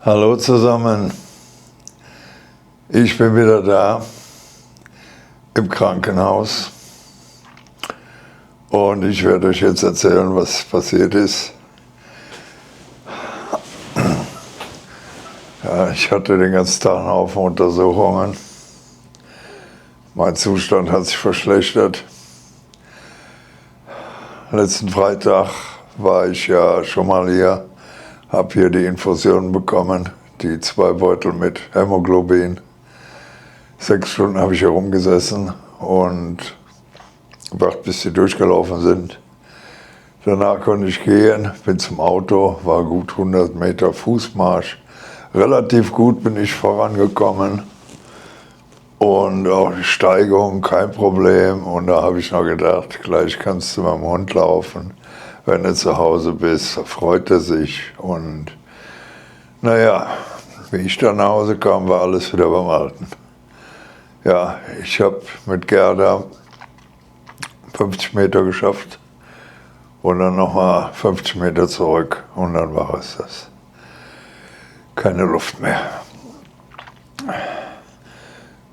Hallo zusammen, ich bin wieder da im Krankenhaus und ich werde euch jetzt erzählen, was passiert ist. Ja, ich hatte den ganzen Tag einen Haufen Untersuchungen. Mein Zustand hat sich verschlechtert. Letzten Freitag war ich ja schon mal hier, habe hier die Infusion bekommen, die 2 Beutel mit Hämoglobin. 6 Stunden habe ich hier rumgesessen und gewartet, bis die durchgelaufen sind. Danach konnte ich gehen, bin zum Auto, war gut 100 Meter Fußmarsch. Relativ gut bin ich vorangekommen und auch die Steigung kein Problem. Und da habe ich noch gedacht, gleich kannst du mit dem Hund laufen. Wenn du zu Hause bist, freut er sich. Und naja, wie ich dann nach Hause kam, war alles wieder beim Alten. Ja, ich habe mit Gerda 50 Meter geschafft und dann nochmal 50 Meter zurück und dann war es das. Keine Luft mehr.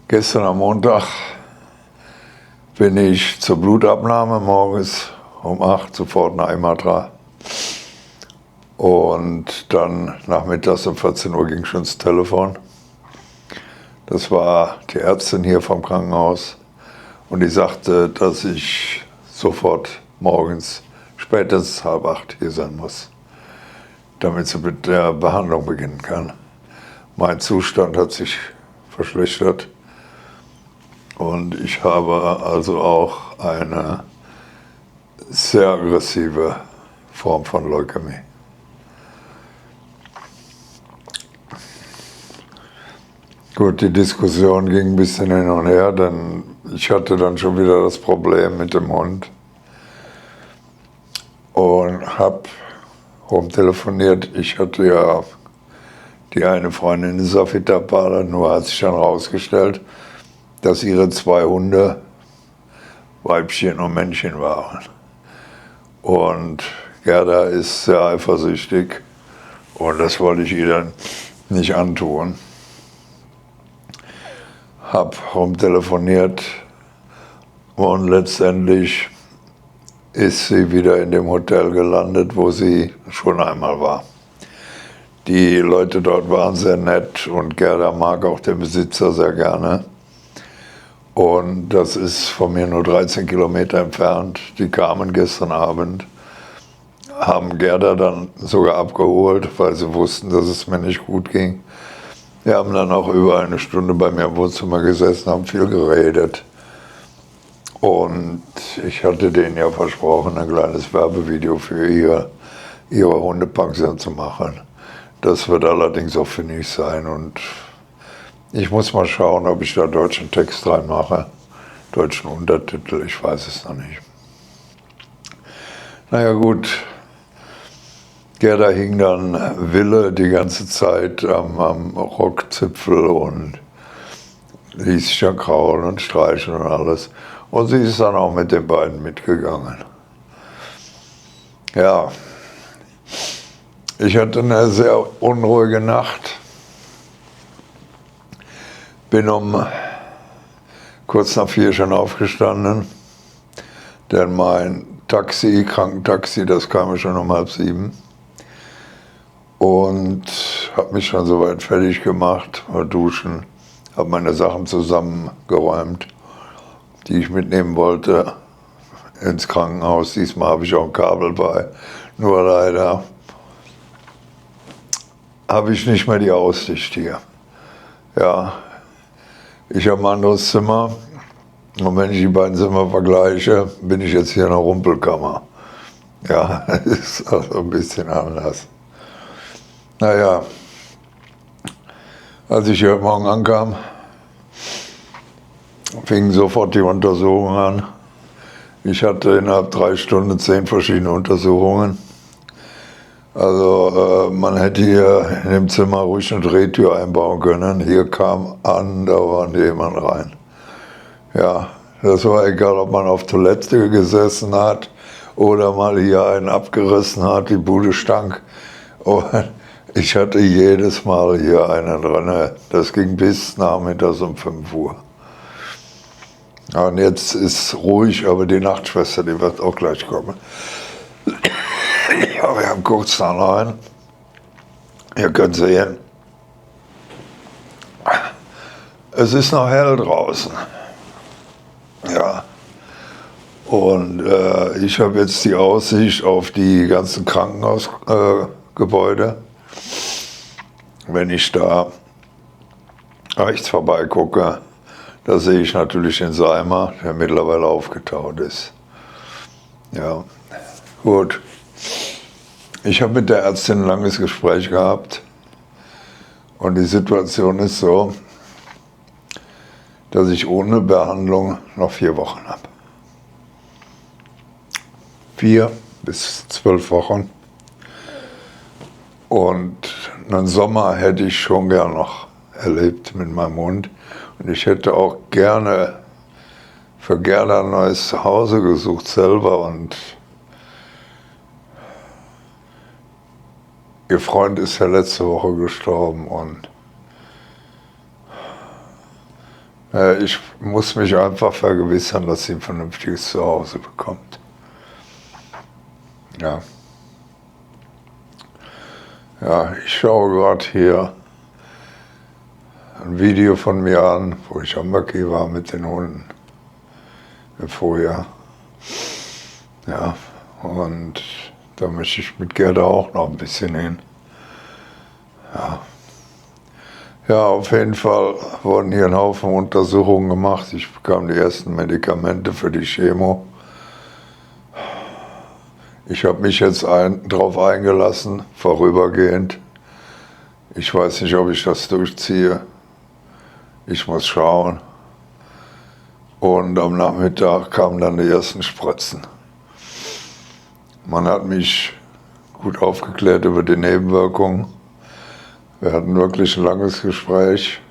Gestern am Montag bin ich zur Blutabnahme morgens um 8 sofort nach Imatra. Und dann nachmittags um 14 Uhr ging schon ins Telefon. Das war die Ärztin hier vom Krankenhaus und die sagte, dass ich sofort morgens spätestens 7:30 hier sein muss, damit sie mit der Behandlung beginnen kann. Mein Zustand hat sich verschlechtert und ich habe also auch eine sehr aggressive Form von Leukämie. Gut, die Diskussion ging ein bisschen hin und her, denn ich hatte dann schon wieder das Problem mit dem Hund und habe rumtelefoniert. Ich hatte ja die eine Freundin in Safetapala, nur hat sich dann herausgestellt, dass ihre 2 Hunde Weibchen und Männchen waren. Und Gerda ist sehr eifersüchtig und das wollte ich ihr dann nicht antun. Hab rumtelefoniert und letztendlich ist sie wieder in dem Hotel gelandet, wo sie schon einmal war. Die Leute dort waren sehr nett und Gerda mag auch den Besitzer sehr gerne. Und das ist von mir nur 13 Kilometer entfernt. Die kamen gestern Abend, haben Gerda dann sogar abgeholt, weil sie wussten, dass es mir nicht gut ging. Wir haben dann auch über eine Stunde bei mir im Wohnzimmer gesessen, haben viel geredet. Und ich hatte denen ja versprochen, ein kleines Werbevideo für ihre Hundepension zu machen. Das wird allerdings auch für mich sein. Und ich muss mal schauen, ob ich da deutschen Text reinmache, deutschen Untertitel, ich weiß es noch nicht. Naja gut, Gerda hing dann Wille die ganze Zeit am Rockzipfel und ließ sich dann kraulen und streicheln und alles. Und sie ist dann auch mit den beiden mitgegangen. Ja, ich hatte eine sehr unruhige Nacht. Bin um kurz nach 4 schon aufgestanden, denn mein Taxi, Krankentaxi, das kam schon um 6:30. Und habe mich schon soweit fertig gemacht, war duschen, habe meine Sachen zusammengeräumt, die ich mitnehmen wollte ins Krankenhaus. Diesmal habe ich auch ein Kabel bei, nur leider habe ich nicht mehr die Aussicht hier. Ja, ich habe ein anderes Zimmer und wenn ich die beiden Zimmer vergleiche, bin ich jetzt hier in einer Rumpelkammer. Ja, das ist also ein bisschen anders. Naja, als ich heute Morgen ankam, fingen sofort die Untersuchungen an. Ich hatte innerhalb 3 Stunden 10 verschiedene Untersuchungen. Also man hätte hier in dem Zimmer ruhig eine Drehtür einbauen können. Hier kam andauernd jemand rein. Ja, das war egal, ob man auf Toilette gesessen hat oder mal hier einen abgerissen hat, die Bude stank. Und Ich hatte jedes Mal hier einen drin. Das ging bis nachmittags um 5 Uhr. Ja, und jetzt ist ruhig, aber die Nachtschwester, die wird auch gleich kommen. Ja, wir haben kurz nach 9. Ihr könnt sehen, es ist noch hell draußen. Ja. Und ich habe jetzt die Aussicht auf die ganzen Krankenhausgebäude. Wenn ich da rechts vorbei gucke, da sehe ich natürlich den Seimer, der mittlerweile aufgetaut ist. Ja, gut. Ich habe mit der Ärztin ein langes Gespräch gehabt und die Situation ist so, dass ich ohne Behandlung noch 4 Wochen habe. 4 bis 12 Wochen. Und einen Sommer hätte ich schon gern noch erlebt mit meinem Hund. Und ich hätte auch gerne für Gerda ein neues Zuhause gesucht selber. Und ihr Freund ist ja letzte Woche gestorben. Und ich muss mich einfach vergewissern, dass sie ein vernünftiges Zuhause bekommt. Ja. Ja, ich schaue gerade hier ein Video von mir an, wo ich am Möcki war mit den Hunden im Vorjahr. Ja, und da möchte ich mit Gerda auch noch ein bisschen hin. Ja. Ja, auf jeden Fall wurden hier ein Haufen Untersuchungen gemacht. Ich bekam die ersten Medikamente für die Chemo. Ich habe mich jetzt darauf eingelassen, vorübergehend. Ich weiß nicht, ob ich das durchziehe. Ich muss schauen. Und am Nachmittag kamen dann die ersten Spritzen. Man hat mich gut aufgeklärt über die Nebenwirkungen. Wir hatten wirklich ein langes Gespräch.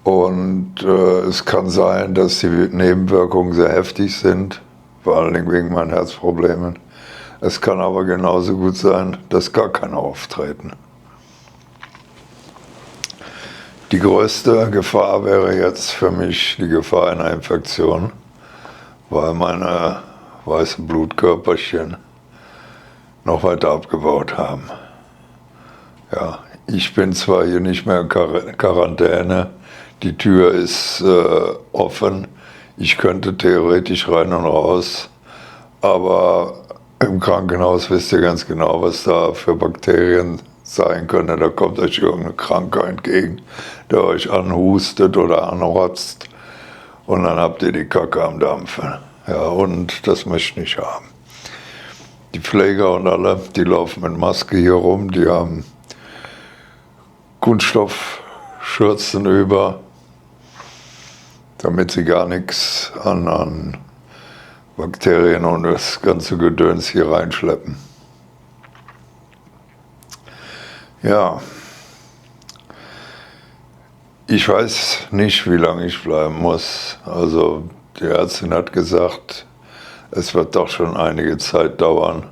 Und es kann sein, dass die Nebenwirkungen sehr heftig sind. Vor allen Dingen wegen meinen Herzproblemen. Es kann aber genauso gut sein, dass gar keine auftreten. Die größte Gefahr wäre jetzt für mich die Gefahr einer Infektion, weil meine weißen Blutkörperchen noch weiter abgebaut haben. Ja, ich bin zwar hier nicht mehr in Quarantäne, die Tür ist offen. Ich könnte theoretisch rein und raus, aber im Krankenhaus wisst ihr ganz genau, was da für Bakterien sein können. Da kommt euch irgendeine Krankheit entgegen, der euch anhustet oder anrotzt und dann habt ihr die Kacke am Dampfen. Ja, und das möchte ich nicht haben. Die Pfleger und alle, die laufen mit Maske hier rum, die haben Kunststoffschürzen über, damit sie gar nichts an Bakterien und das ganze Gedöns hier reinschleppen. Ja, ich weiß nicht, wie lange ich bleiben muss. Also die Ärztin hat gesagt, es wird doch schon einige Zeit dauern.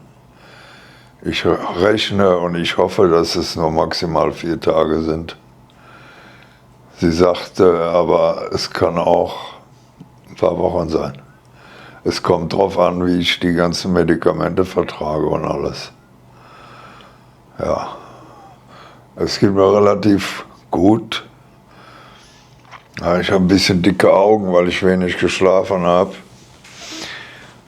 Ich rechne und ich hoffe, dass es nur maximal 4 Tage sind. Sie sagte, aber es kann auch ein paar Wochen sein. Es kommt darauf an, wie ich die ganzen Medikamente vertrage und alles. Ja, es geht mir relativ gut. Ja, ich habe ein bisschen dicke Augen, weil ich wenig geschlafen habe.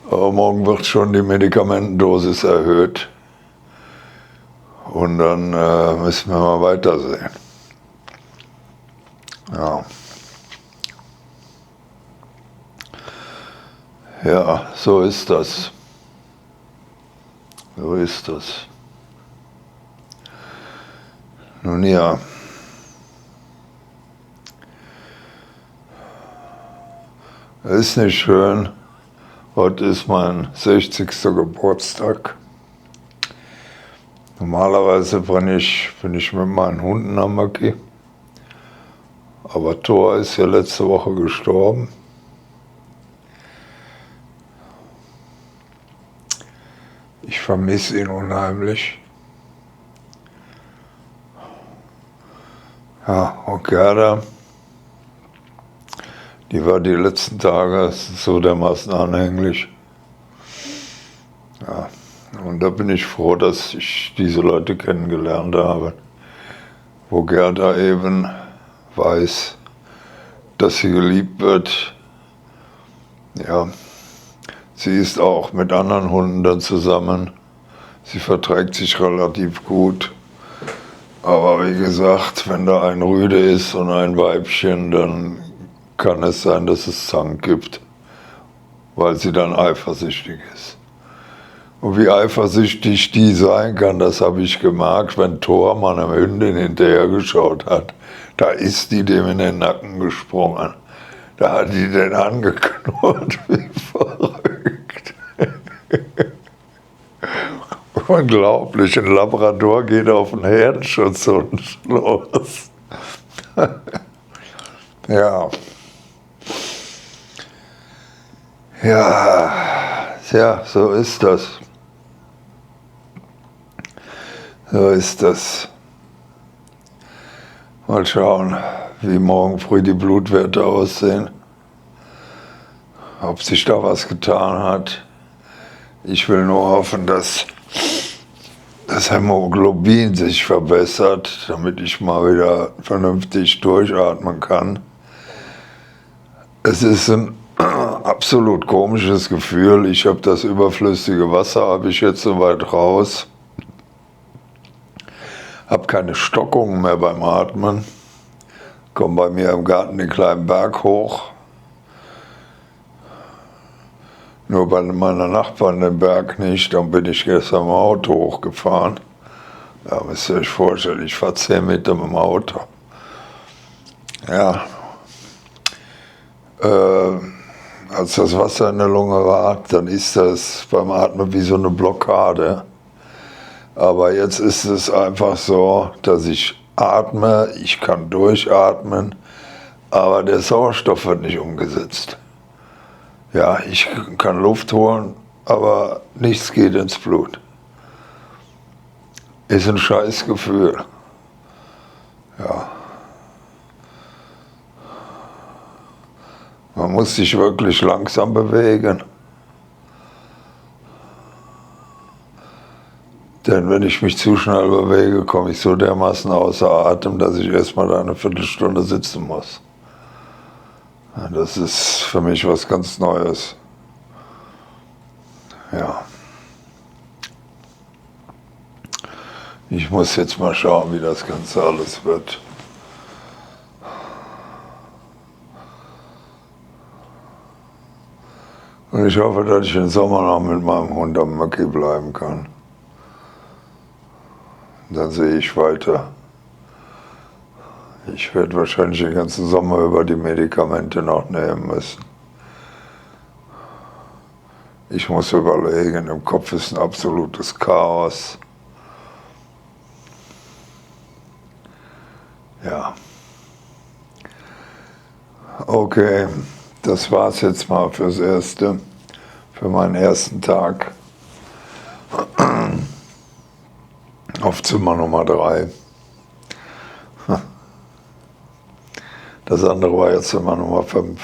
Aber morgen wird schon die Medikamentendosis erhöht. Und dann müssen wir mal weitersehen. Ja. Ja, so ist das. So ist das. Nun ja. Ist nicht schön. Heute ist mein 60. Geburtstag. Normalerweise bin ich mit meinen Hunden am Möcki. Aber Thor ist ja letzte Woche gestorben. Ich vermisse ihn unheimlich. Ja, und Gerda, die war die letzten Tage so dermaßen anhänglich. Ja, und da bin ich froh, dass ich diese Leute kennengelernt habe, wo Gerda eben weiß, dass sie geliebt wird. Ja, sie ist auch mit anderen Hunden dann zusammen. Sie verträgt sich relativ gut. Aber wie gesagt, wenn da ein Rüde ist und ein Weibchen, dann kann es sein, dass es Zank gibt, weil sie dann eifersüchtig ist. Und wie eifersüchtig die sein kann, das habe ich gemerkt, wenn Thor meiner Hündin hinterhergeschaut hat. Da ist die dem in den Nacken gesprungen. Da hat die den angeknurrt wie verrückt. Unglaublich, ein Labrador geht auf einen Herdenschutzhund los. Ja. Ja, so ist das. So ist das. Mal schauen, wie morgen früh die Blutwerte aussehen. Ob sich da was getan hat. Ich will nur hoffen, dass das Hämoglobin sich verbessert, damit ich mal wieder vernünftig durchatmen kann. Es ist ein absolut komisches Gefühl. Ich habe das überflüssige Wasser, habe ich jetzt soweit raus. Habe keine Stockungen mehr beim Atmen. Komme bei mir im Garten den kleinen Berg hoch. Nur bei meiner Nachbarn den Berg nicht. Dann bin ich gestern mit dem Auto hochgefahren. Ja, müsst ihr euch vorstellen, ich fahre 10 Meter mit dem Auto. Ja. Als das Wasser in der Lunge war, dann ist das beim Atmen wie so eine Blockade. Aber jetzt ist es einfach so, dass ich atme, ich kann durchatmen, aber der Sauerstoff wird nicht umgesetzt. Ja, ich kann Luft holen, aber nichts geht ins Blut. Ist ein scheiß Gefühl. Ja. Man muss sich wirklich langsam bewegen. Denn wenn ich mich zu schnell bewege, komme ich so dermaßen außer Atem, dass ich erstmal da eine Viertelstunde sitzen muss. Das ist für mich was ganz Neues. Ja. Ich muss jetzt mal schauen, wie das Ganze alles wird. Und ich hoffe, dass ich im Sommer noch mit meinem Hund am Möcki bleiben kann. Dann sehe ich weiter. Ich werde wahrscheinlich den ganzen Sommer über die Medikamente noch nehmen müssen. Ich muss überlegen, im Kopf ist ein absolutes Chaos. Ja. Okay, das war's jetzt mal fürs Erste, für meinen ersten Tag auf Zimmer Nummer 3. Das andere war jetzt Zimmer Nummer 5.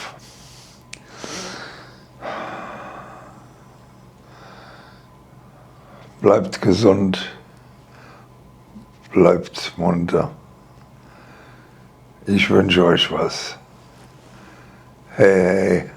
Bleibt gesund, bleibt munter. Ich wünsche euch was. Hey, hey.